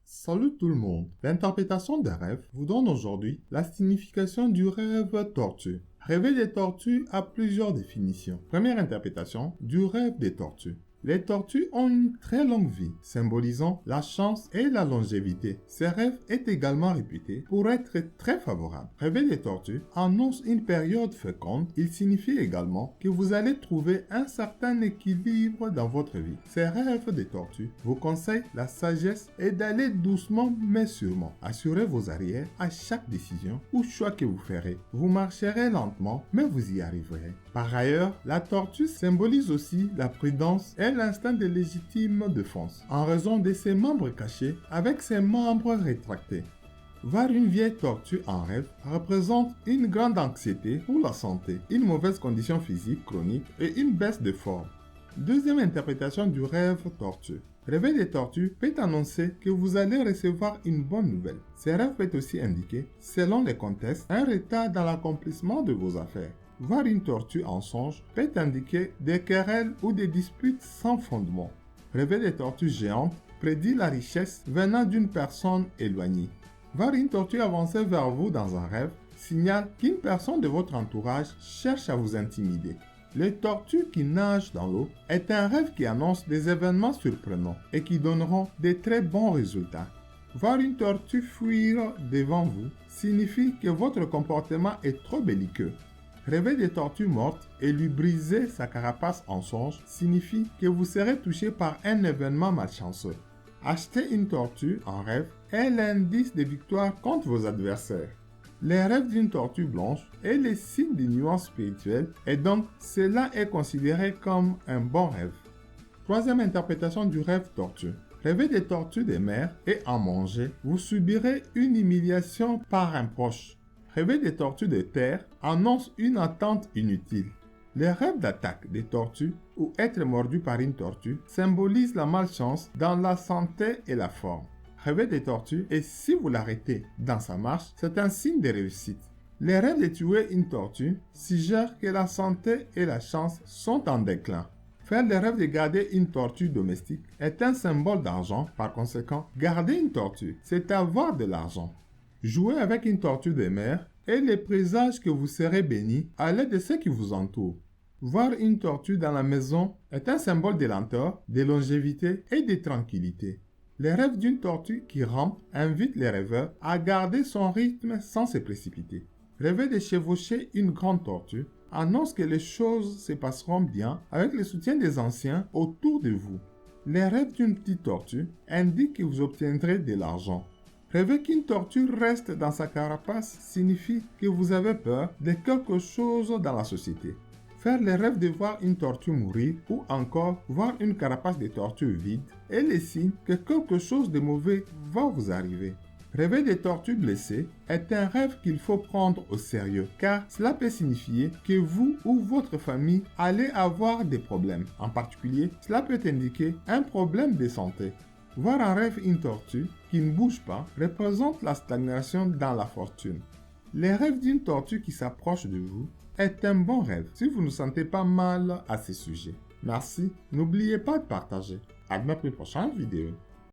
Salut tout le monde. L'interprétation des rêves vous donne aujourd'hui la signification du rêve tortue. Rêver des tortues a plusieurs définitions. Première interprétation du rêve des tortues. Les tortues ont une très longue vie, symbolisant la chance et la longévité. Ces rêves est également réputé pour être très favorables. Rêver des tortues annonce une période féconde. Il signifie également que vous allez trouver un certain équilibre dans votre vie. Ces rêves des tortues vous conseillent la sagesse et d'aller doucement mais sûrement. Assurez vos arrières à chaque décision ou choix que vous ferez. Vous marcherez lentement, mais vous y arriverez. Par ailleurs, la tortue symbolise aussi la prudence et l'instinct de légitime défense, en raison de ses membres cachés avec ses membres rétractés. Voir une vieille tortue en rêve représente une grande anxiété pour la santé, une mauvaise condition physique chronique et une baisse de forme. Deuxième interprétation du rêve tortue. Rêver des tortues peut annoncer que vous allez recevoir une bonne nouvelle. Ces rêves peuvent aussi indiquer, selon les contextes, un retard dans l'accomplissement de vos affaires. Voir une tortue en songe peut indiquer des querelles ou des disputes sans fondement. Rêver des tortues géantes prédit la richesse venant d'une personne éloignée. Voir une tortue avancer vers vous dans un rêve signale qu'une personne de votre entourage cherche à vous intimider. Les tortues qui nagent dans l'eau est un rêve qui annonce des événements surprenants et qui donneront de très bons résultats. Voir une tortue fuir devant vous signifie que votre comportement est trop belliqueux. Rêver des tortues mortes et lui briser sa carapace en songe signifie que vous serez touché par un événement malchanceux. Acheter une tortue en rêve est l'indice de victoire contre vos adversaires. Les rêves d'une tortue blanche est le signe d'une nuance spirituelle et donc cela est considéré comme un bon rêve. Troisième interprétation du rêve tortue. Rêver des tortues des mers et en manger, vous subirez une humiliation par un proche. Rêver des tortues de terre annonce une attente inutile. Les rêves d'attaque des tortues ou être mordu par une tortue symbolisent la malchance dans la santé et la forme. Rêver des tortues et si vous l'arrêtez dans sa marche, c'est un signe de réussite. Les rêves de tuer une tortue suggèrent que la santé et la chance sont en déclin. Faire le rêve de garder une tortue domestique est un symbole d'argent, par conséquent, garder une tortue, c'est avoir de l'argent. Jouer avec une tortue de mer est le présage que vous serez béni à l'aide de ceux qui vous entourent. Voir une tortue dans la maison est un symbole de lenteur, de longévité et de tranquillité. Les rêves d'une tortue qui rampe invitent les rêveurs à garder son rythme sans se précipiter. Rêver de chevaucher une grande tortue annonce que les choses se passeront bien avec le soutien des anciens autour de vous. Les rêves d'une petite tortue indiquent que vous obtiendrez de l'argent. Rêver qu'une tortue reste dans sa carapace signifie que vous avez peur de quelque chose dans la société. Faire le rêve de voir une tortue mourir ou encore voir une carapace de tortue vide est le signe que quelque chose de mauvais va vous arriver. Rêver des tortues blessées est un rêve qu'il faut prendre au sérieux car cela peut signifier que vous ou votre famille allez avoir des problèmes. En particulier, cela peut indiquer un problème de santé. Voir en rêve une tortue qui ne bouge pas représente la stagnation dans la fortune. Les rêves d'une tortue qui s'approche de vous est un bon rêve si vous ne sentez pas mal à ce sujet. Merci, n'oubliez pas de partager. À ma prochaine vidéo.